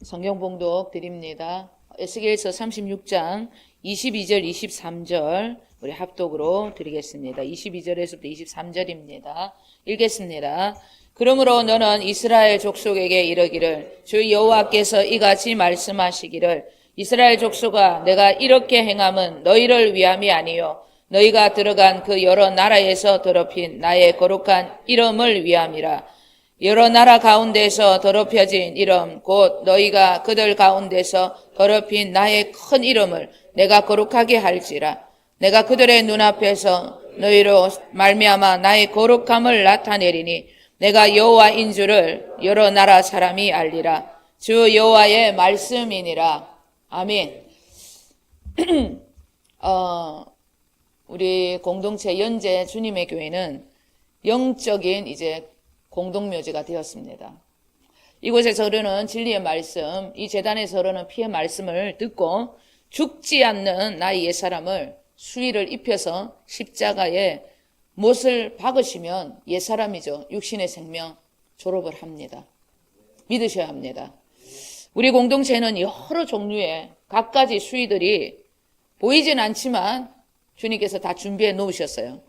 성경 봉독 드립니다. 에스겔서 36장 22절 23절 우리 합독으로 드리겠습니다. 22절에서부터 23절입니다. 읽겠습니다. 그러므로 너는 이스라엘 족속에게 이르기를 주 여호와께서 이같이 말씀하시기를 이스라엘 족속아 내가 이렇게 행함은 너희를 위함이 아니요 너희가 들어간 그 여러 나라에서 더럽힌 나의 거룩한 이름을 위함이라. 여러 나라 가운데서 더럽혀진 이름 곧 너희가 그들 가운데서 더럽힌 나의 큰 이름을 내가 거룩하게 할지라. 내가 그들의 눈앞에서 너희로 말미암아 나의 거룩함을 나타내리니 내가 여호와인 줄을 여러 나라 사람이 알리라. 주 여호와의 말씀이니라. 아멘. 우리 공동체 연재 주님의 교회는 영적인 이제 공동묘지가 되었습니다. 이곳에서 흐르는 진리의 말씀, 이 제단에서 흐르는 피의 말씀을 듣고 죽지 않는 나의 옛사람을 수의를 입혀서 십자가에 못을 박으시면 옛사람이죠. 육신의 생명 졸업을 합니다. 믿으셔야 합니다. 우리 공동체는 여러 종류의 갖가지 수의들이 보이진 않지만 주님께서 다 준비해 놓으셨어요.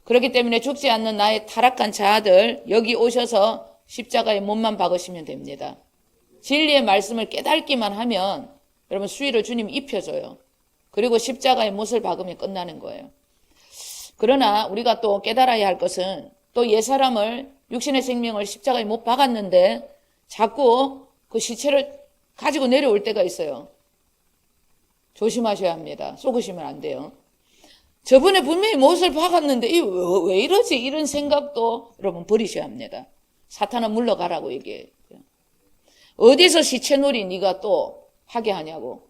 그렇기 때문에 죽지 않는 나의 타락한 자아들 여기 오셔서 십자가에 못만 박으시면 됩니다. 진리의 말씀을 깨닫기만 하면 여러분 수의를 주님 입혀줘요. 그리고 십자가에 못을 박으면 끝나는 거예요. 그러나 우리가 또 깨달아야 할 것은 또 옛사람을 육신의 생명을 십자가에 못 박았는데 자꾸 그 시체를 가지고 내려올 때가 있어요. 조심하셔야 합니다. 속으시면 안 돼요. 저번에 분명히 못을 박았는데 왜 이러지? 이런 생각도 여러분 버리셔야 합니다. 사탄은 물러가라고 얘기해요. 어디서 시체놀이 네가 또 하게 하냐고.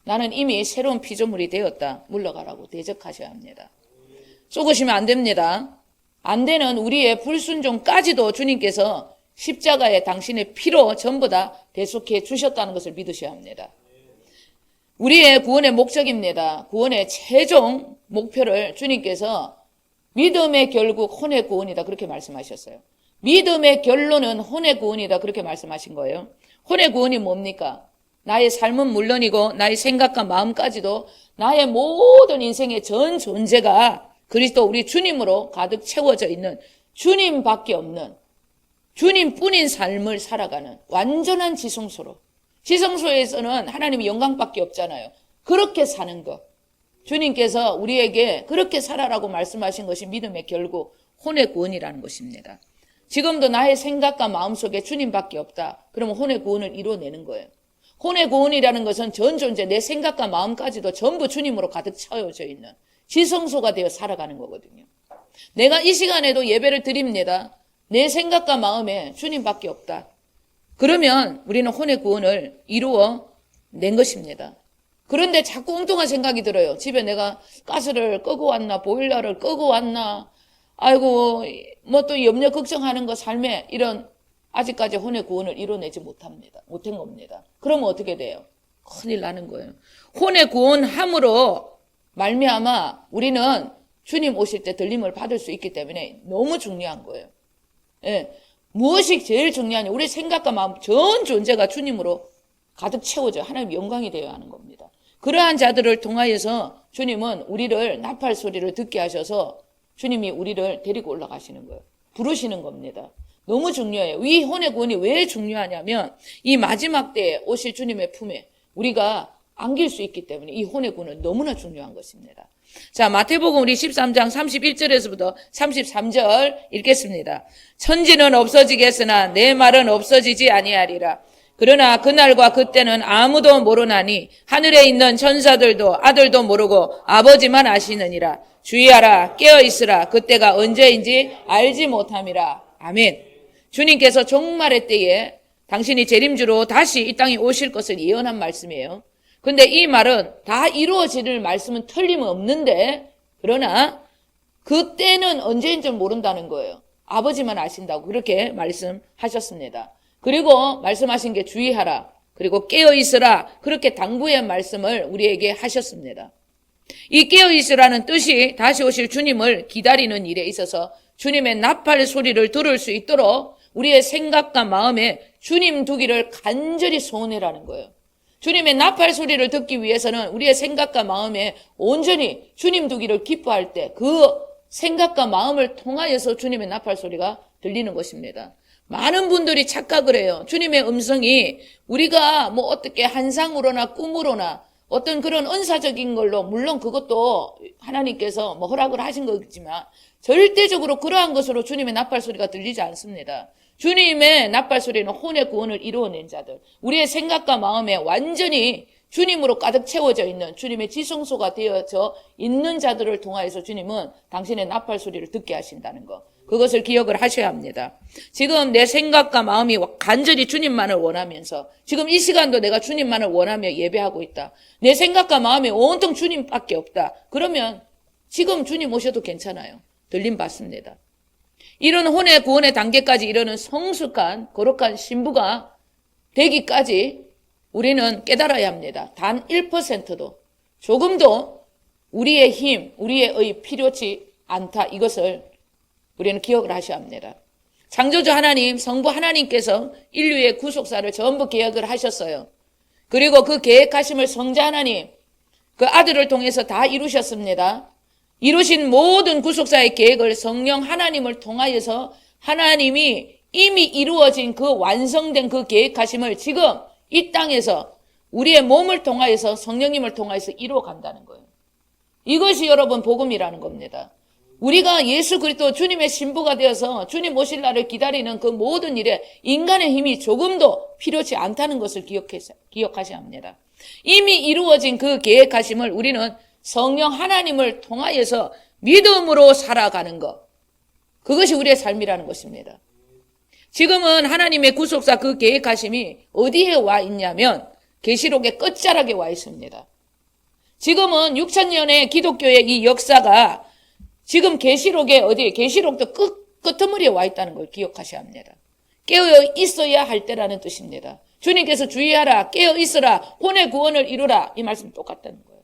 나는 이미 새로운 피조물이 되었다. 물러가라고 대적하셔야 합니다. 속으시면 안 됩니다. 안 되는 우리의 불순종까지도 주님께서 십자가에 당신의 피로 전부 다 대속해 주셨다는 것을 믿으셔야 합니다. 우리의 구원의 목적입니다. 구원의 최종 목표를 주님께서 믿음의 결국 혼의 구원이다 그렇게 말씀하셨어요. 믿음의 결론은 혼의 구원이다 그렇게 말씀하신 거예요. 혼의 구원이 뭡니까? 나의 삶은 물론이고 나의 생각과 마음까지도 나의 모든 인생의 전 존재가 그리스도 우리 주님으로 가득 채워져 있는 주님밖에 없는 주님뿐인 삶을 살아가는 완전한 지성소로, 지성소에서는 하나님의 영광밖에 없잖아요. 그렇게 사는 것, 주님께서 우리에게 그렇게 살아라고 말씀하신 것이 믿음의 결국 혼의 구원이라는 것입니다. 지금도 나의 생각과 마음속에 주님밖에 없다. 그러면 혼의 구원을 이루어내는 거예요. 혼의 구원이라는 것은 전 존재, 내 생각과 마음까지도 전부 주님으로 가득 채워져 있는 지성소가 되어 살아가는 거거든요. 내가 이 시간에도 예배를 드립니다. 내 생각과 마음에 주님밖에 없다. 그러면 우리는 혼의 구원을 이루어낸 것입니다. 그런데 자꾸 엉뚱한 생각이 들어요. 집에 내가 가스를 끄고 왔나, 보일러를 끄고 왔나, 아이고 뭐 또 염려 걱정하는 거 삶에 이런 아직까지 혼의 구원을 이뤄내지 못한 겁니다. 그러면 어떻게 돼요? 큰일 나는 거예요. 혼의 구원함으로 말미암아 우리는 주님 오실 때 들림을 받을 수 있기 때문에 너무 중요한 거예요. 예. 무엇이 제일 중요하냐? 우리 생각과 마음 전 존재가 주님으로 가득 채워져 하나님의 영광이 되어야 하는 겁니다. 그러한 자들을 통하여서 주님은 우리를 나팔 소리를 듣게 하셔서 주님이 우리를 데리고 올라가시는 거예요. 부르시는 겁니다. 너무 중요해요. 이 혼의 구원이 왜 중요하냐면 이 마지막 때에 오실 주님의 품에 우리가 안길 수 있기 때문에 이 혼의 구원은 너무나 중요한 것입니다. 자, 마태복음 우리 13장 31절에서부터 33절 읽겠습니다. 천지는 없어지겠으나 내 말은 없어지지 아니하리라. 그러나 그날과 그때는 아무도 모르나니 하늘에 있는 천사들도 아들도 모르고 아버지만 아시느니라. 주의하라, 깨어있으라. 그때가 언제인지 알지 못함이라. 아멘. 주님께서 종말의 때에 당신이 재림주로 다시 이 땅에 오실 것을 예언한 말씀이에요. 근데 이 말은 다 이루어질 말씀은 틀림없는데 그러나 그때는 언제인지 모른다는 거예요. 아버지만 아신다고 그렇게 말씀하셨습니다. 그리고 말씀하신 게 주의하라. 그리고 깨어있으라. 그렇게 당부의 말씀을 우리에게 하셨습니다. 이 깨어있으라는 뜻이 다시 오실 주님을 기다리는 일에 있어서 주님의 나팔 소리를 들을 수 있도록 우리의 생각과 마음에 주님 두기를 간절히 소원해라는 거예요. 주님의 나팔 소리를 듣기 위해서는 우리의 생각과 마음에 온전히 주님 두기를 기뻐할 때 그 생각과 마음을 통하여서 주님의 나팔 소리가 들리는 것입니다. 많은 분들이 착각을 해요. 주님의 음성이 우리가 뭐 어떻게 환상으로나 꿈으로나 어떤 그런 은사적인 걸로, 물론 그것도 하나님께서 뭐 허락을 하신 거겠지만 절대적으로 그러한 것으로 주님의 나팔 소리가 들리지 않습니다. 주님의 나팔 소리는 혼의 구원을 이루어낸 자들, 우리의 생각과 마음에 완전히 주님으로 가득 채워져 있는, 주님의 지성소가 되어져 있는 자들을 통하여서 주님은 당신의 나팔 소리를 듣게 하신다는 것, 그것을 기억을 하셔야 합니다. 지금 내 생각과 마음이 간절히 주님만을 원하면서, 지금 이 시간도 내가 주님만을 원하며 예배하고 있다, 내 생각과 마음이 온통 주님밖에 없다, 그러면 지금 주님 오셔도 괜찮아요. 들림 받습니다. 이런 혼의 구원의 단계까지 이르는 성숙한 거룩한 신부가 되기까지 우리는 깨달아야 합니다. 단 1%도 조금도 우리의 힘, 우리의 의 필요치 않다, 이것을 우리는 기억을 하셔야 합니다. 창조주 하나님, 성부 하나님께서 인류의 구속사를 전부 계획을 하셨어요. 그리고 그 계획하심을 성자 하나님, 그 아들을 통해서 다 이루셨습니다. 이루신 모든 구속사의 계획을 성령 하나님을 통하여서 하나님이 이미 이루어진 그 완성된 그 계획하심을 지금 이 땅에서 우리의 몸을 통하여서 성령님을 통하여서 이루어 간다는 거예요. 이것이 여러분 복음이라는 겁니다. 우리가 예수 그리스도 주님의 신부가 되어서 주님 오실 날을 기다리는 그 모든 일에 인간의 힘이 조금도 필요치 않다는 것을 기억하셔야 합니다. 이미 이루어진 그 계획하심을 우리는 성령 하나님을 통하여서 믿음으로 살아가는 것, 그것이 우리의 삶이라는 것입니다. 지금은 하나님의 구속사 그 계획하심이 어디에 와 있냐면 계시록의 끝자락에 와 있습니다. 지금은 6,000년의 기독교의 이 역사가 지금 계시록에 계시록도 끄트머리에 와 있다는 걸 기억하셔야 합니다. 깨어 있어야 할 때라는 뜻입니다. 주님께서 주의하라, 깨어 있으라, 혼의 구원을 이루라, 이 말씀 똑같다는 거예요.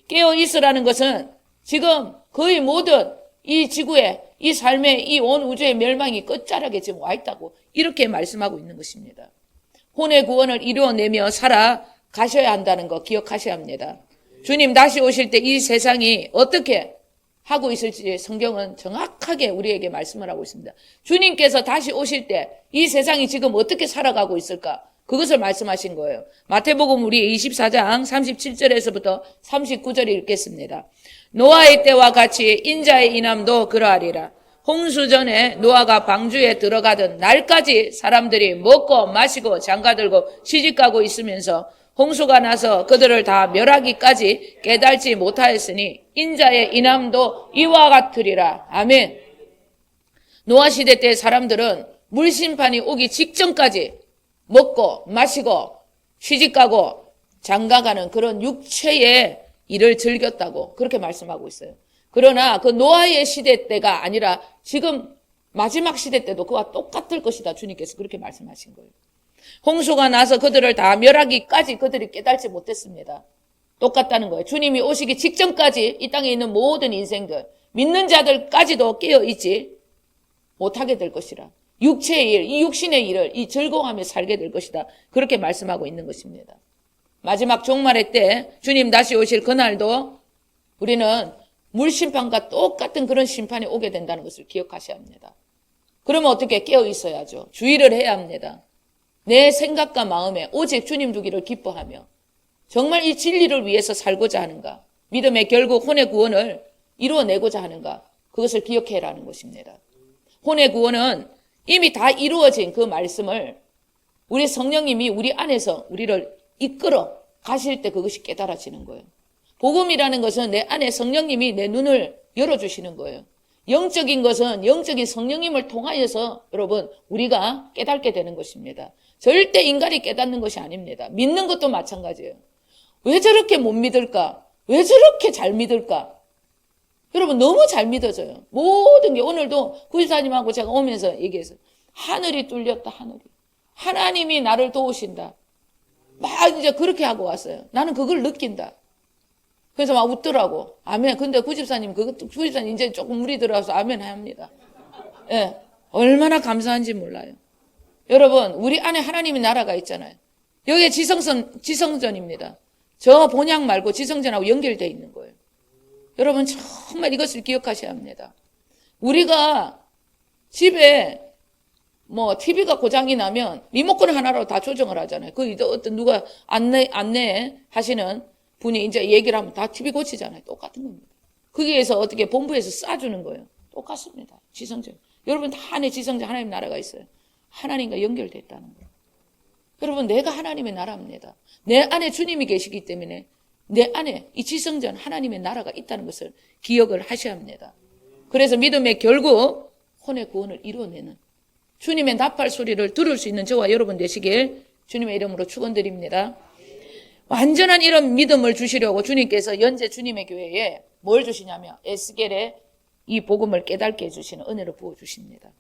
깨어 있으라는 것은 지금 거의 모든 이 지구에, 이 삶의, 이 온 우주의 멸망이 끝자락에 지금 와 있다고 이렇게 말씀하고 있는 것입니다. 혼의 구원을 이루어내며 살아가셔야 한다는 거 기억하셔야 합니다. 주님 다시 오실 때 이 세상이 어떻게 하고 있을지 성경은 정확하게 우리에게 말씀을 하고 있습니다. 주님께서 다시 오실 때 이 세상이 지금 어떻게 살아가고 있을까? 그것을 말씀하신 거예요. 마태복음 우리 24장 37절에서부터 39절 읽겠습니다. 노아의 때와 같이 인자의 인함도 그러하리라. 홍수 전에 노아가 방주에 들어가던 날까지 사람들이 먹고 마시고 장가들고 시집가고 있으면서 홍수가 나서 그들을 다 멸하기까지 깨달지 못하였으니 인자의 인함도 이와 같으리라. 아멘. 노아 시대 때 사람들은 물심판이 오기 직전까지 먹고 마시고 시집가고 장가가는 그런 육체의 일을 즐겼다고 그렇게 말씀하고 있어요. 그러나 그 노아의 시대 때가 아니라 지금 마지막 시대 때도 그와 똑같을 것이다, 주님께서 그렇게 말씀하신 거예요. 홍수가 나서 그들을 다 멸하기까지 그들이 깨달지 못했습니다. 똑같다는 거예요. 주님이 오시기 직전까지 이 땅에 있는 모든 인생들, 믿는 자들까지도 깨어있지 못하게 될 것이라. 육체의 일, 이 육신의 일을 이 즐거워하며 살게 될 것이다, 그렇게 말씀하고 있는 것입니다. 마지막 종말의 때 주님 다시 오실 그날도 우리는 물심판과 똑같은 그런 심판이 오게 된다는 것을 기억하셔야 합니다. 그러면 어떻게 깨어 있어야죠. 주의를 해야 합니다. 내 생각과 마음에 오직 주님 두기를 기뻐하며 정말 이 진리를 위해서 살고자 하는가, 믿음의 결국 혼의 구원을 이루어내고자 하는가, 그것을 기억해라는 것입니다. 혼의 구원은 이미 다 이루어진 그 말씀을 우리 성령님이 우리 안에서 우리를 이끌어 가실 때 그것이 깨달아지는 거예요. 복음이라는 것은 내 안에 성령님이 내 눈을 열어주시는 거예요. 영적인 것은 영적인 성령님을 통하여서 여러분 우리가 깨닫게 되는 것입니다. 절대 인간이 깨닫는 것이 아닙니다. 믿는 것도 마찬가지예요. 왜 저렇게 못 믿을까? 왜 저렇게 잘 믿을까? 여러분 너무 잘 믿어져요. 모든 게 오늘도 구지사님하고 제가 오면서 얘기해서 하늘이 뚫렸다, 하늘이. 하나님이 나를 도우신다. 막 이제 그렇게 하고 왔어요. 나는 그걸 느낀다. 그래서 막 웃더라고. 아멘. 근데 구집사님, 구집사님 이제 조금 물이 들어와서 아멘 합니다. 예. 얼마나 감사한지 몰라요. 여러분, 우리 안에 하나님의 나라가 있잖아요. 여기에 지성전입니다. 저 본향 말고 지성전하고 연결되어 있는 거예요. 여러분, 정말 이것을 기억하셔야 합니다. 우리가 집에 TV가 고장이 나면 리모컨 하나로 다 조정을 하잖아요. 그 어떤 누가 안내하시는 분이 이제 얘기를 하면 다 TV 고치잖아요. 똑같은 겁니다. 거기에서 어떻게 본부에서 쏴주는 거예요. 똑같습니다. 지성전. 여러분 다 안에 지성전 하나님 나라가 있어요. 하나님과 연결됐다는 거예요. 여러분 내가 하나님의 나라입니다. 내 안에 주님이 계시기 때문에 내 안에 이 지성전 하나님의 나라가 있다는 것을 기억을 하셔야 합니다. 그래서 믿음의 결국 혼의 구원을 이루어내는 주님의 나팔 소리를 들을 수 있는 저와 여러분 되시길 주님의 이름으로 축원드립니다. 완전한 이런 믿음을 주시려고 주님께서 현재 주님의 교회에 뭘 주시냐면 에스겔의 이 복음을 깨닫게 해주시는 은혜를 부어주십니다.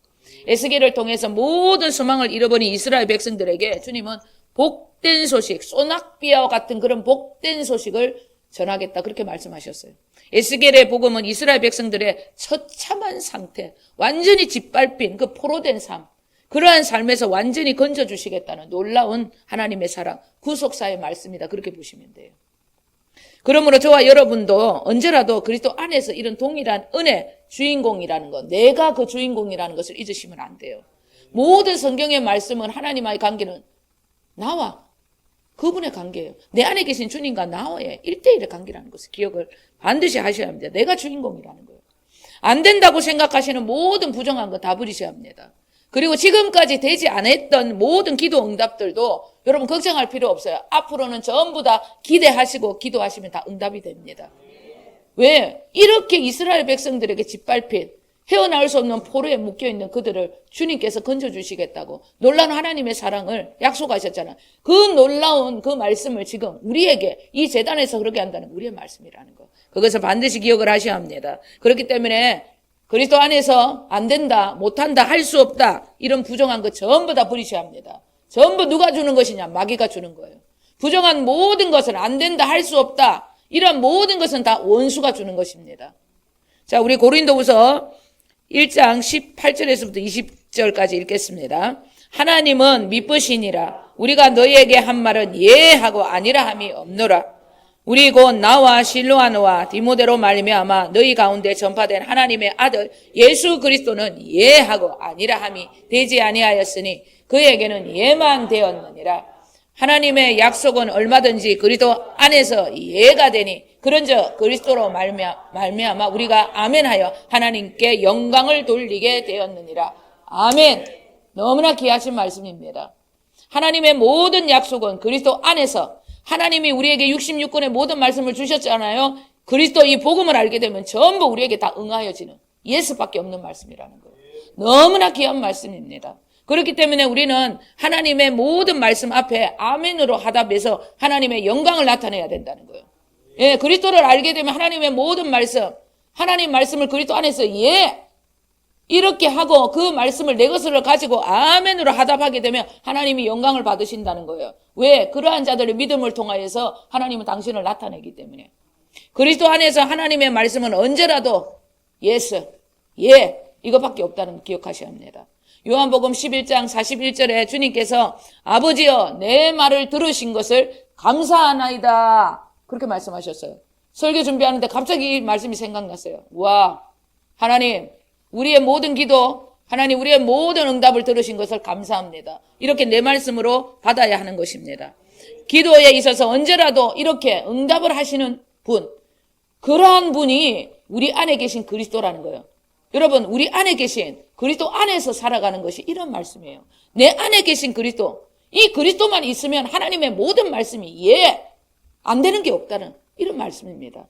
에스겔을 통해서 모든 소망을 잃어버린 이스라엘 백성들에게 주님은 복된 소식, 소낙비와 같은 그런 복된 소식을 전하겠다 그렇게 말씀하셨어요. 에스겔의 복음은 이스라엘 백성들의 처참한 상태, 완전히 짓밟힌 그 포로된 삶, 그러한 삶에서 완전히 건져주시겠다는 놀라운 하나님의 사랑, 구속사의 말씀이다 그렇게 보시면 돼요. 그러므로 저와 여러분도 언제라도 그리스도 안에서 이런 동일한 은혜 주인공이라는 것, 내가 그 주인공이라는 것을 잊으시면 안 돼요. 모든 성경의 말씀은 하나님과의 관계는 나와 그분의 관계예요. 내 안에 계신 주님과 나와의 1대1의 관계라는 것을 기억을 반드시 하셔야 합니다. 내가 주인공이라는 거예요. 안 된다고 생각하시는 모든 부정한 거 다 버리셔야 합니다. 그리고 지금까지 되지 않았던 모든 기도 응답들도 여러분 걱정할 필요 없어요. 앞으로는 전부 다 기대하시고 기도하시면 다 응답이 됩니다. 왜? 이렇게 이스라엘 백성들에게 짓밟힌 헤어나올 수 없는 포로에 묶여있는 그들을 주님께서 건져주시겠다고 놀라운 하나님의 사랑을 약속하셨잖아요. 그 놀라운 그 말씀을 지금 우리에게 이 재단에서 그렇게 한다는 우리의 말씀이라는 거. 그것을 반드시 기억을 하셔야 합니다. 그렇기 때문에 그리스도 안에서 안 된다, 못한다, 할 수 없다 이런 부정한 것 전부 다 버리셔야 합니다. 전부 누가 주는 것이냐? 마귀가 주는 거예요. 부정한 모든 것은 안 된다, 할 수 없다 이런 모든 것은 다 원수가 주는 것입니다. 자, 우리 고린도후서 1장 18절에서부터 20절까지 읽겠습니다. 하나님은 미쁘시니라 우리가 너희에게 한 말은 예하고 아니라 함이 없노라. 우리 곧 나와 실로아노와 디모데로 말미암아 너희 가운데 전파된 하나님의 아들 예수 그리스도는 예하고 아니라 함이 되지 아니하였으니 그에게는 예만 되었느니라. 하나님의 약속은 얼마든지 그리스도 안에서 예가 되니 그런즉 그리스도로 말미암아 우리가 아멘하여 하나님께 영광을 돌리게 되었느니라. 아멘. 너무나 귀하신 말씀입니다. 하나님의 모든 약속은 그리스도 안에서 하나님이 우리에게 66권의 모든 말씀을 주셨잖아요. 그리스도 이 복음을 알게 되면 전부 우리에게 다 응하여지는 예수밖에 없는 말씀이라는 거예요. 너무나 귀한 말씀입니다. 그렇기 때문에 우리는 하나님의 모든 말씀 앞에 아멘으로 하답해서 하나님의 영광을 나타내야 된다는 거예요. 예, 그리스도를 알게 되면 하나님의 모든 말씀, 하나님 말씀을 그리스도 안에서 이렇게 하고 그 말씀을 내 것으로 가지고 아멘으로 하답하게 되면 하나님이 영광을 받으신다는 거예요. 왜? 그러한 자들의 믿음을 통하여서 하나님은 당신을 나타내기 때문에. 그리스도 안에서 하나님의 말씀은 언제라도 예스, 예, 이거밖에 없다는 거 기억하셔야 합니다. 요한복음 11장 41절에 주님께서 아버지여 내 말을 들으신 것을 감사하나이다 그렇게 말씀하셨어요. 설교 준비하는데 갑자기 이 말씀이 생각났어요. 와, 하나님 우리의 모든 기도, 하나님 우리의 모든 응답을 들으신 것을 감사합니다. 이렇게 내 말씀으로 받아야 하는 것입니다. 기도에 있어서 언제라도 이렇게 응답을 하시는 분, 그러한 분이 우리 안에 계신 그리스도라는 거예요. 여러분 우리 안에 계신 그리스도 안에서 살아가는 것이 이런 말씀이에요. 내 안에 계신 그리스도, 이 그리스도만 있으면 하나님의 모든 말씀이 안 되는 게 없다는 이런 말씀입니다.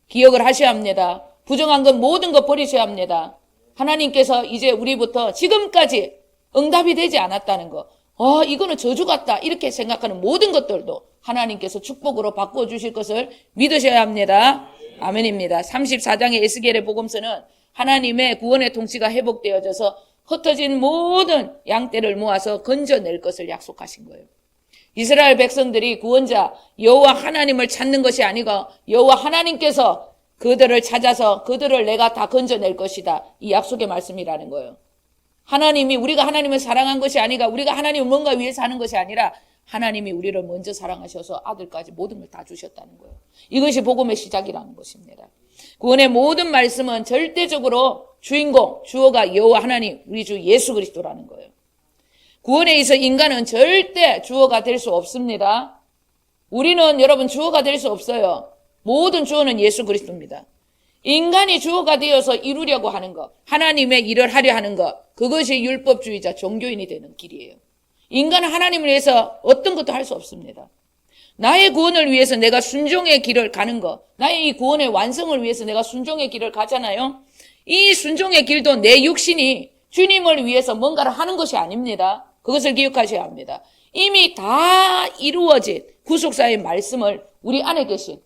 기억을 하셔야 합니다. 부정한 것 모든 것 버리셔야 합니다. 하나님께서 이제 우리부터 지금까지 응답이 되지 않았다는 거, 이거는 저주 같다 이렇게 생각하는 모든 것들도 하나님께서 축복으로 바꿔주실 것을 믿으셔야 합니다. 아멘입니다. 34장의 에스겔의 복음서는 하나님의 구원의 통치가 회복되어져서 흩어진 모든 양떼를 모아서 건져낼 것을 약속하신 거예요. 이스라엘 백성들이 구원자 여호와 하나님을 찾는 것이 아니고 여호와 하나님께서 그들을 찾아서 그들을 내가 다 건져낼 것이다. 이 약속의 말씀이라는 거예요. 하나님이 우리가 하나님을 사랑한 것이 아니라 우리가 하나님을 뭔가 위해서 하는 것이 아니라 하나님이 우리를 먼저 사랑하셔서 아들까지 모든 걸 다 주셨다는 거예요. 이것이 복음의 시작이라는 것입니다. 구원의 모든 말씀은 절대적으로 주인공, 주어가 여호와 하나님, 우리 주 예수 그리스도라는 거예요. 구원에 있어 인간은 절대 주어가 될 수 없습니다. 우리는 여러분 주어가 될 수 없어요. 모든 주어는 예수 그리스도입니다. 인간이 주어가 되어서 이루려고 하는 것, 하나님의 일을 하려 하는 것, 그것이 율법주의자 종교인이 되는 길이에요. 인간은 하나님을 위해서 어떤 것도 할 수 없습니다. 나의 구원을 위해서 내가 순종의 길을 가는 것, 나의 이 구원의 완성을 위해서 내가 순종의 길을 가잖아요. 이 순종의 길도 내 육신이 주님을 위해서 뭔가를 하는 것이 아닙니다. 그것을 기억하셔야 합니다. 이미 다 이루어진 구속사의 말씀을 우리 안에 계신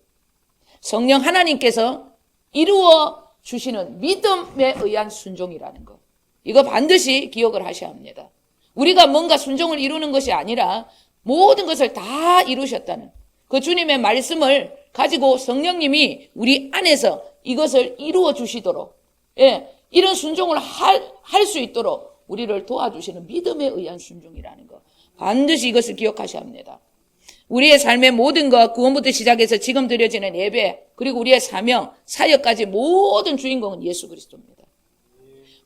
성령 하나님께서 이루어 주시는 믿음에 의한 순종이라는 것. 이거 반드시 기억을 하셔야 합니다. 우리가 뭔가 순종을 이루는 것이 아니라 모든 것을 다 이루셨다는 그 주님의 말씀을 가지고 성령님이 우리 안에서 이것을 이루어 주시도록, 이런 순종을 할 수 있도록 우리를 도와주시는 믿음에 의한 순종이라는 것. 반드시 이것을 기억하셔야 합니다. 우리의 삶의 모든 것, 구원부터 시작해서 지금 드려지는 예배, 그리고 우리의 사명, 사역까지 모든 주인공은 예수 그리스도입니다.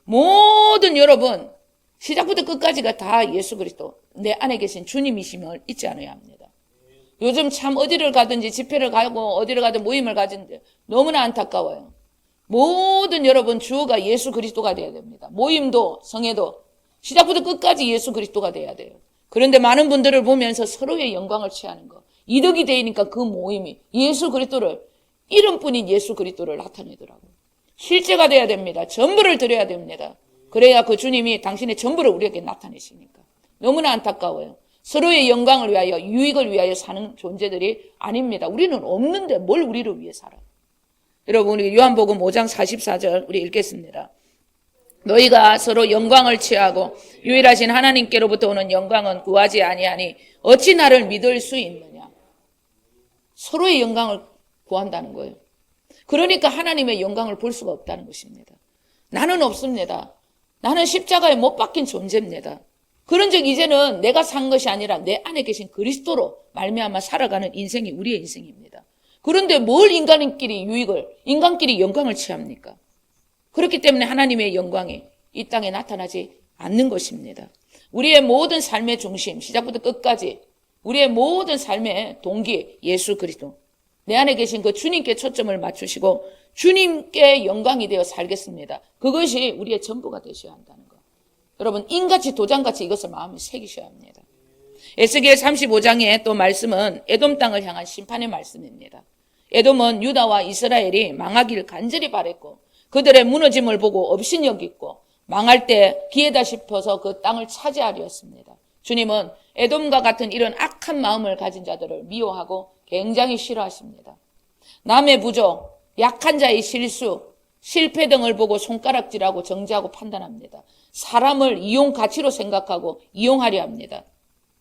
모든 여러분, 시작부터 끝까지가 다 예수 그리스도, 내 안에 계신 주님이심을 잊지 않아야 합니다. 요즘 참 어디를 가든지 집회를 가고 어디를 가든 모임을 가진데 너무나 안타까워요. 모든 여러분 주어가 예수 그리스도가 돼야 됩니다. 모임도 성회도 시작부터 끝까지 예수 그리스도가 돼야 돼요. 그런데 많은 분들을 보면서 서로의 영광을 취하는 거, 이득이 되니까 그 모임이 예수 그리스도를, 이름뿐인 예수 그리스도를 나타내더라고요. 실제가 돼야 됩니다. 전부를 드려야 됩니다. 그래야 그 주님이 당신의 전부를 우리에게 나타내시니까. 너무나 안타까워요. 서로의 영광을 위하여, 유익을 위하여 사는 존재들이 아닙니다. 우리는 없는데 뭘 우리를 위해 살아요. 여러분, 우리 요한복음 5장 44절 우리 읽겠습니다. 너희가 서로 영광을 취하고 유일하신 하나님께로부터 오는 영광은 구하지 아니하니 어찌 나를 믿을 수 있느냐. 서로의 영광을 구한다는 거예요. 그러니까 하나님의 영광을 볼 수가 없다는 것입니다. 나는 없습니다. 나는 십자가에 못 박힌 존재입니다. 그런즉 이제는 내가 산 것이 아니라 내 안에 계신 그리스도로 말미암아 살아가는 인생이 우리의 인생입니다. 그런데 뭘 인간끼리 유익을, 인간끼리 영광을 취합니까? 그렇기 때문에 하나님의 영광이 이 땅에 나타나지 않는 것입니다. 우리의 모든 삶의 중심, 시작부터 끝까지 우리의 모든 삶의 동기, 예수 그리스도. 내 안에 계신 그 주님께 초점을 맞추시고 주님께 영광이 되어 살겠습니다. 그것이 우리의 전부가 되셔야 한다는 것. 여러분, 인같이 도장같이 이것을 마음에 새기셔야 합니다. 에스겔 35장의 또 말씀은 에돔 땅을 향한 심판의 말씀입니다. 에돔은 유다와 이스라엘이 망하기를 간절히 바랬고 그들의 무너짐을 보고 업신여겼고 망할 때 기회다 싶어서 그 땅을 차지하려 했습니다. 주님은 에돔과 같은 이런 악한 마음을 가진 자들을 미워하고 굉장히 싫어하십니다. 남의 부족, 약한 자의 실수, 실패 등을 보고 손가락질하고 정죄하고 판단합니다. 사람을 이용 가치로 생각하고 이용하려 합니다.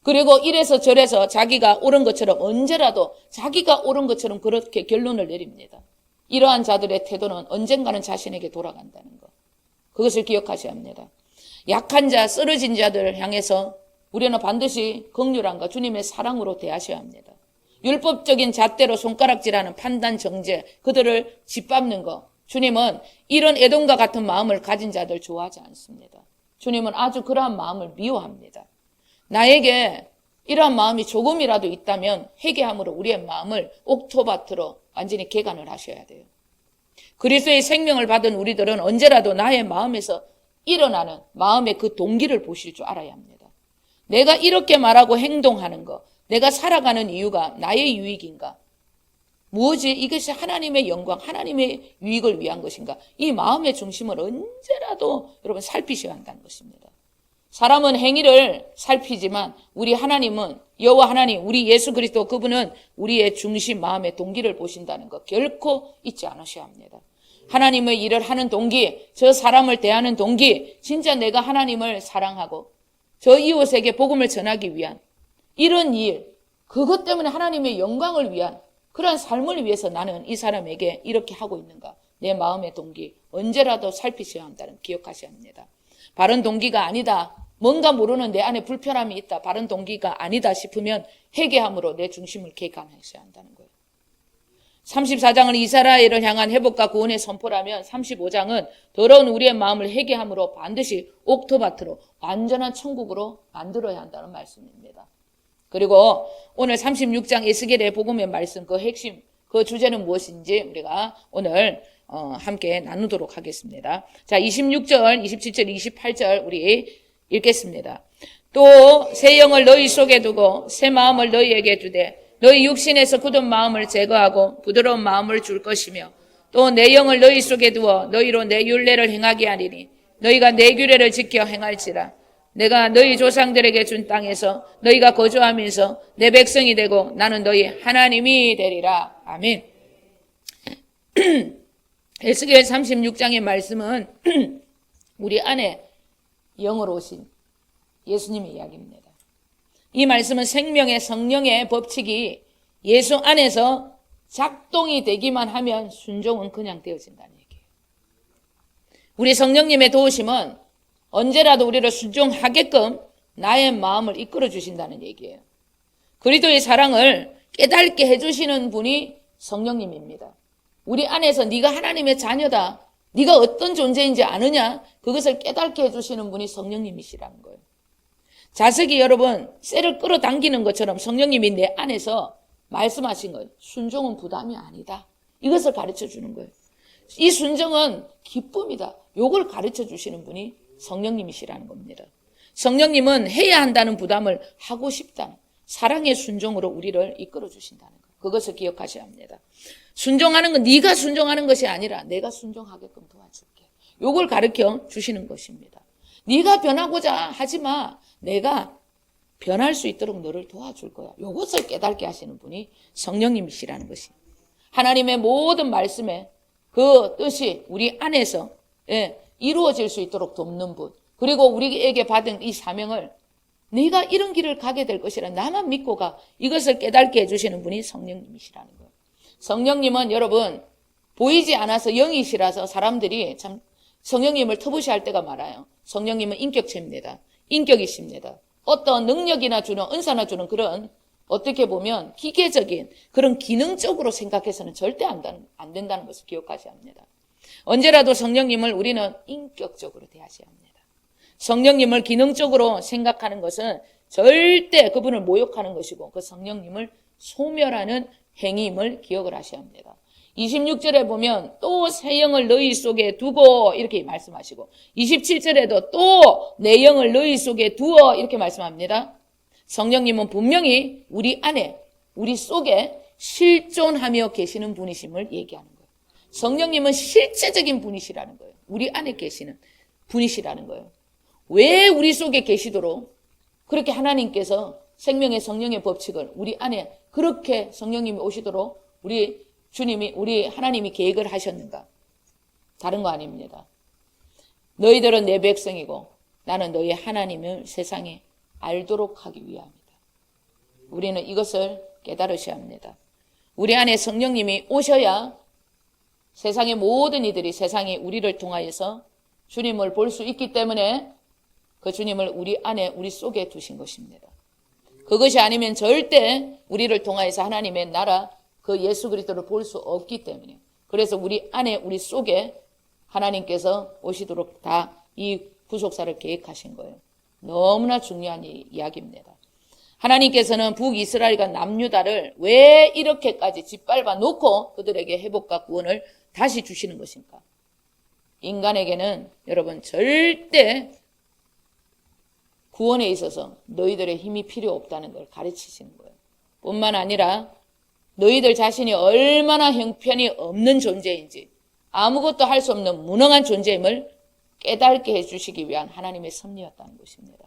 그리고 이래서 저래서 자기가 옳은 것처럼 언제라도 자기가 옳은 것처럼 그렇게 결론을 내립니다. 이러한 자들의 태도는 언젠가는 자신에게 돌아간다는 것. 그것을 기억하셔야 합니다. 약한 자, 쓰러진 자들을 향해서 우리는 반드시 긍휼함과 주님의 사랑으로 대하셔야 합니다. 율법적인 잣대로 손가락질하는 판단, 정죄, 그들을 짓밟는 것. 주님은 이런 에돔과 같은 마음을 가진 자들 좋아하지 않습니다. 주님은 아주 그러한 마음을 미워합니다. 나에게 이러한 마음이 조금이라도 있다면 회개함으로 우리의 마음을 옥토밭으로 완전히 개간을 하셔야 돼요. 그리스도의 생명을 받은 우리들은 언제라도 나의 마음에서 일어나는 마음의 그 동기를 보실 줄 알아야 합니다. 내가 이렇게 말하고 행동하는 것, 내가 살아가는 이유가 나의 유익인가? 무엇이 이것이 하나님의 영광, 하나님의 유익을 위한 것인가? 이 마음의 중심을 언제라도 여러분 살피셔야 한다는 것입니다. 사람은 행위를 살피지만 우리 하나님은 여호와 하나님, 우리 예수 그리스도 그분은 우리의 중심 마음의 동기를 보신다는 것 결코 잊지 않으셔야 합니다. 하나님의 일을 하는 동기, 저 사람을 대하는 동기, 진짜 내가 하나님을 사랑하고 저 이웃에게 복음을 전하기 위한 이런 일, 그것 때문에 하나님의 영광을 위한 그러한 삶을 위해서 나는 이 사람에게 이렇게 하고 있는가? 내 마음의 동기 언제라도 살피셔야 한다는 기억하셔야 합니다. 바른 동기가 아니다. 뭔가 모르는 내 안에 불편함이 있다. 바른 동기가 아니다 싶으면 회개함으로 내 중심을 객관하셔야 한다는 거예요. 34장은 이스라엘을 향한 회복과 구원의 선포라면 35장은 더러운 우리의 마음을 회개함으로 반드시 옥토바트로 완전한 천국으로 만들어야 한다는 말씀입니다. 그리고 오늘 36장 에스겔의 복음의 말씀 그 핵심 그 주제는 무엇인지 우리가 오늘 함께 나누도록 하겠습니다. 자, 26절, 27절, 28절 우리 읽겠습니다. 또 새 영을 너희 속에 두고 새 마음을 너희에게 주되 너희 육신에서 굳은 마음을 제거하고 부드러운 마음을 줄 것이며 또 내 영을 너희 속에 두어 너희로 내 율례를 행하게 하리니 너희가 내 규례를 지켜 행할지라. 내가 너희 조상들에게 준 땅에서 너희가 거주하면서 내 백성이 되고 나는 너희 하나님이 되리라. 아멘. 에스겔 36장의 말씀은 우리 안에 영으로 오신 예수님의 이야기입니다. 이 말씀은 생명의 성령의 법칙이 예수 안에서 작동이 되기만 하면 순종은 그냥 되어진다는 얘기예요. 우리 성령님의 도우심은 언제라도 우리를 순종하게끔 나의 마음을 이끌어 주신다는 얘기예요. 그리스도의 사랑을 깨닫게 해주시는 분이 성령님입니다. 우리 안에서 네가 하나님의 자녀다. 네가 어떤 존재인지 아느냐? 그것을 깨닫게 해주시는 분이 성령님이시라는 거예요. 자석이 여러분 쇠를 끌어당기는 것처럼 성령님이 내 안에서 말씀하신 거예요. 순종은 부담이 아니다. 이것을 가르쳐 주는 거예요. 이 순종은 기쁨이다. 이걸 가르쳐 주시는 분이 성령님이시라는 겁니다. 성령님은 해야 한다는 부담을 하고 싶다는 사랑의 순종으로 우리를 이끌어 주신다는 것. 그것을 기억하셔야 합니다. 순종하는 건 네가 순종하는 것이 아니라 내가 순종하게끔 도와줄게. 이걸 가르쳐 주시는 것입니다. 네가 변하고자 하지 마. 내가 변할 수 있도록 너를 도와줄 거야. 이것을 깨닫게 하시는 분이 성령님이시라는 것이. 하나님의 모든 말씀에 그 뜻이 우리 안에서 이루어질 수 있도록 돕는 분. 그리고 우리에게 받은 이 사명을 네가 이런 길을 가게 될 것이라 나만 믿고 가. 이것을 깨닫게 해주시는 분이 성령님이시라는 거예요. 성령님은 여러분 보이지 않아서 영이시라서 사람들이 참 성령님을 터부시할 때가 많아요. 성령님은 인격체입니다. 인격이십니다. 어떤 능력이나 주는 은사나 주는 그런 어떻게 보면 기계적인 그런 기능적으로 생각해서는 절대 안 된다는 것을 기억하셔야 합니다. 언제라도 성령님을 우리는 인격적으로 대하셔야 합니다. 성령님을 기능적으로 생각하는 것은 절대 그분을 모욕하는 것이고 그 성령님을 소멸하는 행위임을 기억을 하셔야 합니다. 26절에 보면 또 새 영을 너희 속에 두고 이렇게 말씀하시고 27절에도 또 내 영을 너희 속에 두어 이렇게 말씀합니다. 성령님은 분명히 우리 안에 우리 속에 실존하며 계시는 분이심을 얘기하는 거예요. 성령님은 실체적인 분이시라는 거예요. 우리 안에 계시는 분이시라는 거예요. 왜 우리 속에 계시도록 그렇게 하나님께서 생명의 성령의 법칙을 우리 안에 그렇게 성령님이 오시도록 우리 주님이 우리 하나님이 계획을 하셨는가? 다른 거 아닙니다. 너희들은 내 백성이고 나는 너희 하나님을 세상에 알도록 하기 위함이다. 우리는 이것을 깨달으셔야 합니다. 우리 안에 성령님이 오셔야 세상의 모든 이들이 세상이 우리를 통하여서 주님을 볼 수 있기 때문에 그 주님을 우리 안에 우리 속에 두신 것입니다. 그것이 아니면 절대 우리를 통하여서 하나님의 나라 그 예수 그리스도를 볼 수 없기 때문에 그래서 우리 안에 우리 속에 하나님께서 오시도록 다 이 구속사를 계획하신 거예요. 너무나 중요한 이야기입니다. 하나님께서는 북이스라엘과 남유다를 왜 이렇게까지 짓밟아 놓고 그들에게 회복과 구원을 다시 주시는 것인가? 인간에게는 여러분 절대 구원에 있어서 너희들의 힘이 필요 없다는 걸 가르치시는 거예요. 뿐만 아니라 너희들 자신이 얼마나 형편이 없는 존재인지 아무것도 할 수 없는 무능한 존재임을 깨닫게 해주시기 위한 하나님의 섭리였다는 것입니다.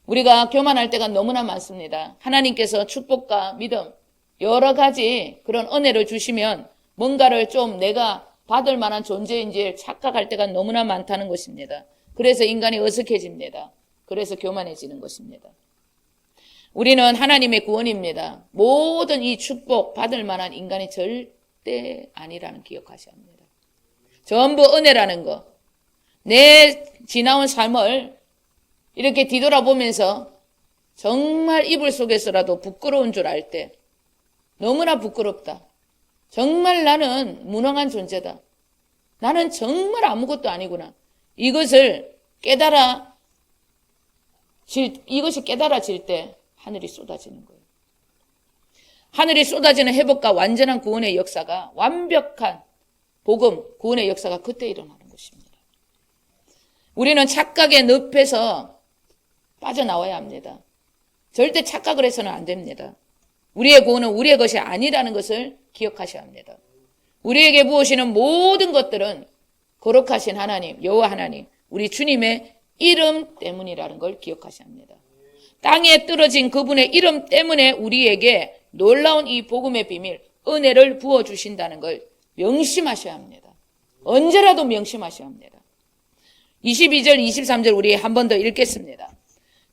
우리가 교만할 때가 너무나 많습니다. 하나님께서 축복과 믿음 여러 가지 그런 은혜를 주시면 뭔가를 좀 내가 받을 만한 존재인지 착각할 때가 너무나 많다는 것입니다. 그래서 인간이 어색해집니다. 그래서 교만해지는 것입니다. 우리는 하나님의 구원입니다. 모든 이 축복 받을 만한 인간이 절대 아니라는 기억하셔야 합니다. 전부 은혜라는 거. 내 지나온 삶을 이렇게 뒤돌아보면서 정말 이불 속에서라도 부끄러운 줄 알 때, 너무나 부끄럽다. 정말 나는 무능한 존재다. 나는 정말 아무것도 아니구나. 이것이 깨달아질 때 하늘이 쏟아지는 거예요. 하늘이 쏟아지는 회복과 완전한 구원의 역사가, 완벽한 복음, 구원의 역사가 그때 일어나는 것입니다. 우리는 착각의 늪에서 빠져나와야 합니다. 절대 착각을 해서는 안 됩니다. 우리의 구원은 우리의 것이 아니라는 것을 기억하셔야 합니다. 우리에게 부으시는 모든 것들은 거룩하신 하나님, 여호와 하나님, 우리 주님의 이름 때문이라는 걸 기억하셔야 합니다. 땅에 떨어진 그분의 이름 때문에 우리에게 놀라운 이 복음의 비밀, 은혜를 부어주신다는 걸 명심하셔야 합니다. 언제라도 명심하셔야 합니다. 22절, 23절 우리 한 번 더 읽겠습니다.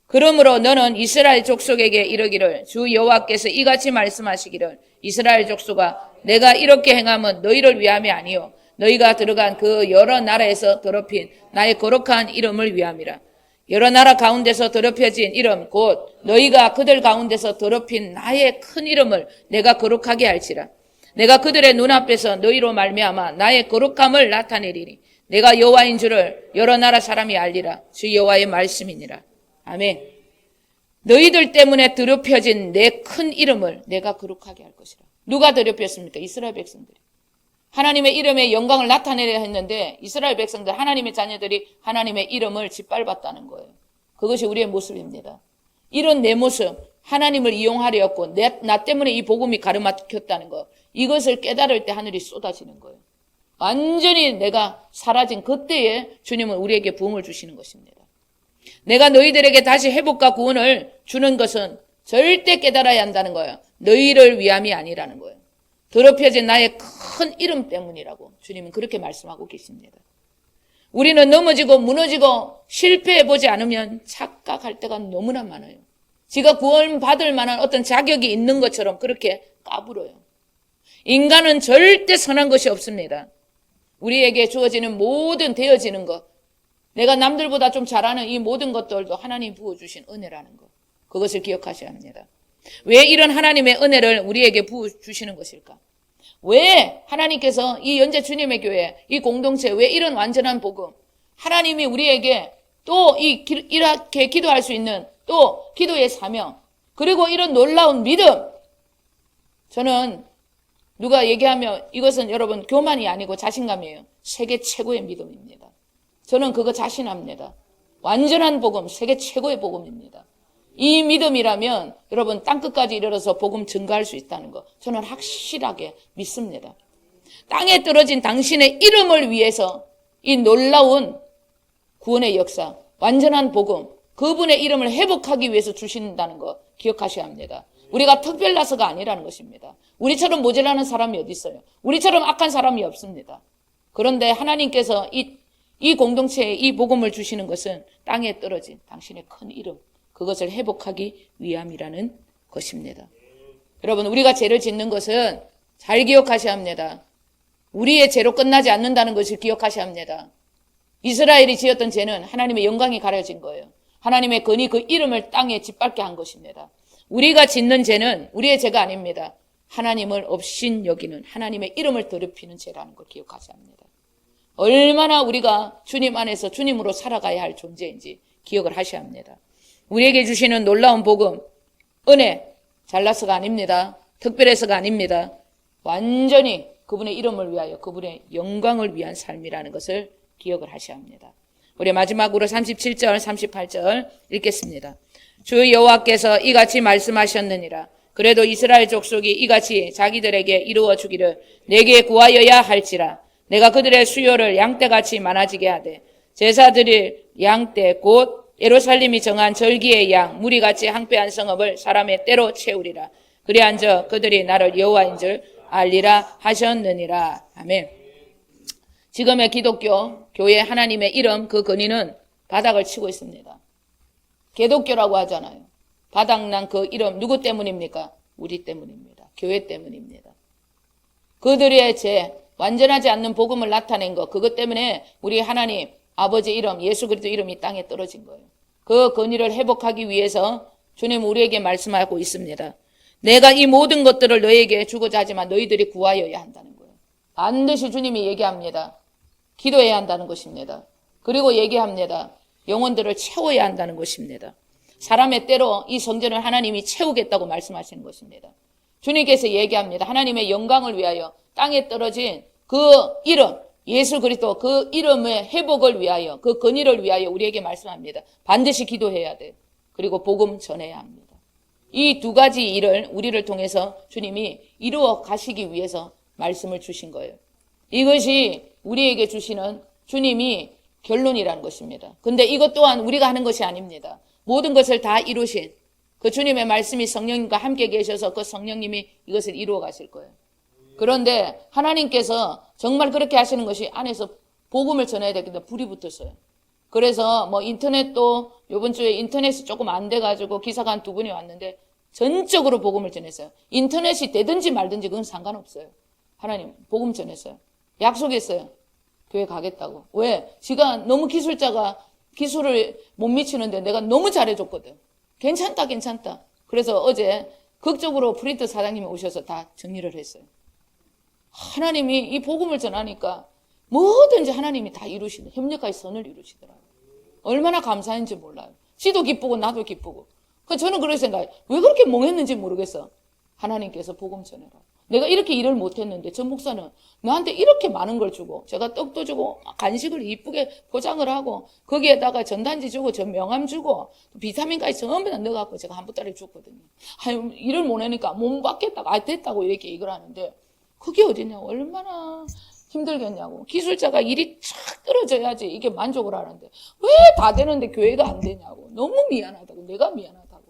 그러므로 너는 이스라엘 족속에게 이르기를 주 여호와께서 이같이 말씀하시기를 이스라엘 족속아 내가 이렇게 행함은 너희를 위함이 아니요 너희가 들어간 그 여러 나라에서 더럽힌 나의 거룩한 이름을 위함이라. 여러 나라 가운데서 더럽혀진 이름 곧 너희가 그들 가운데서 더럽힌 나의 큰 이름을 내가 거룩하게 할지라. 내가 그들의 눈앞에서 너희로 말미암아 나의 거룩함을 나타내리니 내가 여호와인 줄을 여러 나라 사람이 알리라. 주 여호와의 말씀이니라. 아멘. 너희들 때문에 더럽혀진 내 큰 이름을 내가 거룩하게 할 것이라. 누가 더럽혔습니까? 이스라엘 백성들이. 하나님의 이름의 영광을 나타내려 했는데 이스라엘 백성들, 하나님의 자녀들이 하나님의 이름을 짓밟았다는 거예요. 그것이 우리의 모습입니다. 이런 내 모습, 하나님을 이용하려 했고 나 때문에 이 복음이 가르막혔다는 거, 이것을 깨달을 때 하늘이 쏟아지는 거예요. 완전히 내가 사라진 그때에 주님은 우리에게 부흥을 주시는 것입니다. 내가 너희들에게 다시 회복과 구원을 주는 것은 절대 깨달아야 한다는 거예요. 너희를 위함이 아니라는 거예요. 더럽혀진 나의 큰 이름 때문이라고 주님은 그렇게 말씀하고 계십니다. 우리는 넘어지고 무너지고 실패해보지 않으면 착각할 때가 너무나 많아요. 지가 구원받을 만한 어떤 자격이 있는 것처럼 그렇게 까불어요. 인간은 절대 선한 것이 없습니다. 우리에게 주어지는 모든 되어지는 것, 내가 남들보다 좀 잘하는 이 모든 것들도 하나님 부어주신 은혜라는 것, 그것을 기억하셔야 합니다. 왜 이런 하나님의 은혜를 우리에게 부어주시는 것일까? 왜 하나님께서 이 연재 주님의 교회, 이 공동체, 왜 이런 완전한 복음, 하나님이 우리에게 또 이렇게 기도할 수 있는 또 기도의 사명, 그리고 이런 놀라운 믿음, 저는 누가 얘기하면 이것은 여러분 교만이 아니고 자신감이에요. 세계 최고의 믿음입니다. 저는 그거 자신합니다. 완전한 복음, 세계 최고의 복음입니다. 이 믿음이라면 여러분 땅끝까지 이르러서 복음 증거할 수 있다는 거 저는 확실하게 믿습니다. 땅에 떨어진 당신의 이름을 위해서 이 놀라운 구원의 역사, 완전한 복음, 그분의 이름을 회복하기 위해서 주신다는 거 기억하셔야 합니다. 우리가 특별나서가 아니라는 것입니다. 우리처럼 모자라는 사람이 어디 있어요? 우리처럼 악한 사람이 없습니다. 그런데 하나님께서 이 공동체에 이 복음을 주시는 것은 땅에 떨어진 당신의 큰 이름, 그것을 회복하기 위함이라는 것입니다. 여러분, 우리가 죄를 짓는 것은 잘 기억하셔야 합니다. 우리의 죄로 끝나지 않는다는 것을 기억하셔야 합니다. 이스라엘이 지었던 죄는 하나님의 영광이 가려진 거예요. 하나님의 건이 그 이름을 땅에 짓밟게 한 것입니다. 우리가 짓는 죄는 우리의 죄가 아닙니다. 하나님을 없인 여기는 하나님의 이름을 더럽히는 죄라는 걸 기억하셔야 합니다. 얼마나 우리가 주님 안에서 주님으로 살아가야 할 존재인지 기억을 하셔야 합니다. 우리에게 주시는 놀라운 복음, 은혜, 잘나서가 아닙니다. 특별해서가 아닙니다. 완전히 그분의 이름을 위하여 그분의 영광을 위한 삶이라는 것을 기억을 하셔야 합니다. 우리 마지막으로 37절, 38절 읽겠습니다. 주 여호와께서 이같이 말씀하셨느니라. 그래도 이스라엘 족속이 이같이 자기들에게 이루어 주기를 내게 구하여야 할지라. 내가 그들의 수요를 양떼같이 많아지게 하되 제사 드릴 양떼 곧 예루살렘이 정한 절기의 양 무리같이 항폐한 성읍을 사람의 때로 채우리라. 그리한저 그들이 나를 여호와인 줄 알리라 하셨느니라. 아멘. 지금의 기독교 교회 하나님의 이름 그 근위는 바닥을 치고 있습니다. 개독교라고 하잖아요. 바닥난 그 이름 누구 때문입니까? 우리 때문입니다. 교회 때문입니다. 그들의 죄, 완전하지 않는 복음을 나타낸 것, 그것 때문에 우리 하나님 아버지 이름, 예수 그리스도 이름이 땅에 떨어진 거예요. 그 건의를 회복하기 위해서 주님 우리에게 말씀하고 있습니다. 내가 이 모든 것들을 너에게 주고자 하지만 너희들이 구하여야 한다는 거예요. 반드시 주님이 얘기합니다. 기도해야 한다는 것입니다. 그리고 얘기합니다. 영혼들을 채워야 한다는 것입니다. 사람의 때로 이 성전을 하나님이 채우겠다고 말씀하시는 것입니다. 주님께서 얘기합니다. 하나님의 영광을 위하여 땅에 떨어진 그 이름, 예수 그리스도 그 이름의 회복을 위하여, 그 건의를 위하여 우리에게 말씀합니다. 반드시 기도해야 돼. 그리고 복음 전해야 합니다. 이 두 가지 일을 우리를 통해서 주님이 이루어 가시기 위해서 말씀을 주신 거예요. 이것이 우리에게 주시는 주님이 결론이라는 것입니다. 근데 이것 또한 우리가 하는 것이 아닙니다. 모든 것을 다 이루신 그 주님의 말씀이 성령님과 함께 계셔서 그 성령님이 이것을 이루어 가실 거예요. 그런데 하나님께서 정말 그렇게 하시는 것이 안에서 복음을 전해야 되겠다. 불이 붙었어요. 그래서 뭐 인터넷도 요번 주에 인터넷이 조금 안 돼가지고 기사가 한 2분이 왔는데 전적으로 복음을 전했어요. 인터넷이 되든지 말든지 그건 상관없어요. 하나님 복음 전했어요. 약속했어요. 교회 가겠다고. 왜? 지가 너무 기술자가 기술을 못 미치는데 내가 너무 잘해줬거든. 괜찮다. 그래서 어제 극적으로 프린트 사장님이 오셔서 다 정리를 했어요. 하나님이 이 복음을 전하니까 뭐든지 하나님이 다 이루시는, 협력하여 선을 이루시더라고요. 얼마나 감사한지 몰라요. 지도 기쁘고 나도 기쁘고. 저는 그렇게 생각해요. 왜 그렇게 멍했는지 모르겠어. 하나님께서 복음 전해라. 내가 이렇게 일을 못했는데 저 목사는 나한테 이렇게 많은 걸 주고, 제가 떡도 주고 간식을 이쁘게 포장을 하고 거기에다가 전단지 주고 저 명함 주고 비타민까지 전부 다 넣어갖고 제가 한 보따리 줬거든요. 일을 못 하니까 못 받겠다고, 됐다고 이렇게 이걸 하는데 그게 어디냐고, 얼마나 힘들겠냐고. 기술자가 일이 쫙 떨어져야지 이게 만족을 하는데 왜 다 되는데 교회가 안 되냐고. 너무 미안하다고, 내가 미안하다고.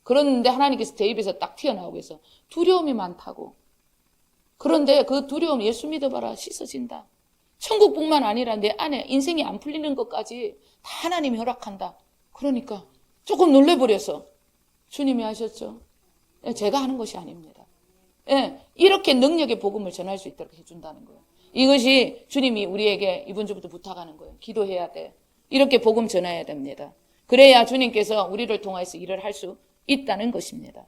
그런데 하나님께서 제 입에서 딱 튀어나오고 해서 두려움이 많다고. 그런데 그 두려움, 예수 믿어봐라, 씻어진다. 천국뿐만 아니라 내 안에 인생이 안 풀리는 것까지 다 하나님이 허락한다. 그러니까 조금 놀래버려서 주님이 하셨죠. 제가 하는 것이 아닙니다. 이렇게 능력의 복음을 전할 수 있도록 해준다는 거예요. 이것이 주님이 우리에게 이번 주부터 부탁하는 거예요. 기도해야 돼. 이렇게 복음 전해야 됩니다. 그래야 주님께서 우리를 통해서 일을 할 수 있다는 것입니다.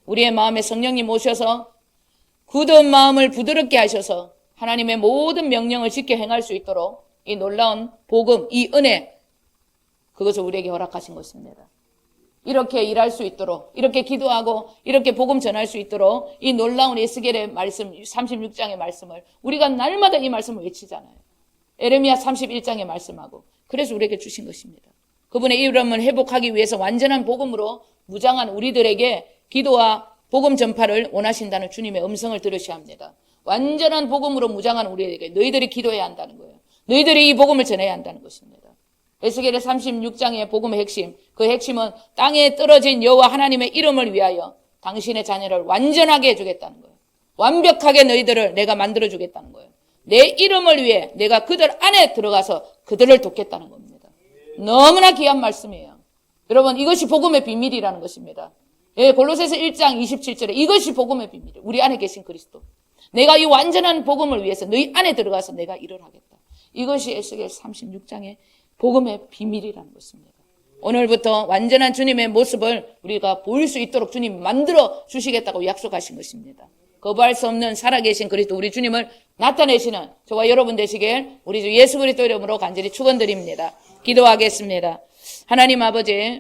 우리의 마음에 성령님 오셔서 굳은 마음을 부드럽게 하셔서 하나님의 모든 명령을 지켜 행할 수 있도록 이 놀라운 복음, 이 은혜, 그것을 우리에게 허락하신 것입니다. 이렇게 일할 수 있도록, 이렇게 기도하고 이렇게 복음 전할 수 있도록 이 놀라운 에스겔의 말씀, 36장의 말씀을 우리가 날마다 이 말씀을 외치잖아요. 에레미야 31장의 말씀하고. 그래서 우리에게 주신 것입니다. 그분의 이름을 회복하기 위해서 완전한 복음으로 무장한 우리들에게 기도와 복음 전파를 원하신다는 주님의 음성을 들으셔야 합니다. 완전한 복음으로 무장한 우리에게 너희들이 기도해야 한다는 거예요. 너희들이 이 복음을 전해야 한다는 것입니다. 에스겔의 36장의 복음의 핵심, 그 핵심은 땅에 떨어진 여호와 하나님의 이름을 위하여 당신의 자녀를 완전하게 해주겠다는 거예요. 완벽하게 너희들을 내가 만들어주겠다는 거예요. 내 이름을 위해 내가 그들 안에 들어가서 그들을 돕겠다는 겁니다. 너무나 귀한 말씀이에요. 여러분, 이것이 복음의 비밀이라는 것입니다. 골로새서 1장 27절에 이것이 복음의 비밀이에요. 우리 안에 계신 그리스도. 내가 이 완전한 복음을 위해서 너희 안에 들어가서 내가 일을 하겠다. 이것이 에스겔 36장의 복음의 비밀이라는 것입니다. 오늘부터 완전한 주님의 모습을 우리가 보일 수 있도록 주님 만들어 주시겠다고 약속하신 것입니다. 거부할 수 없는 살아계신 그리스도 우리 주님을 나타내시는 저와 여러분 되시길 우리 주 예수 그리스도 이름으로 간절히 축원드립니다. 기도하겠습니다. 하나님 아버지,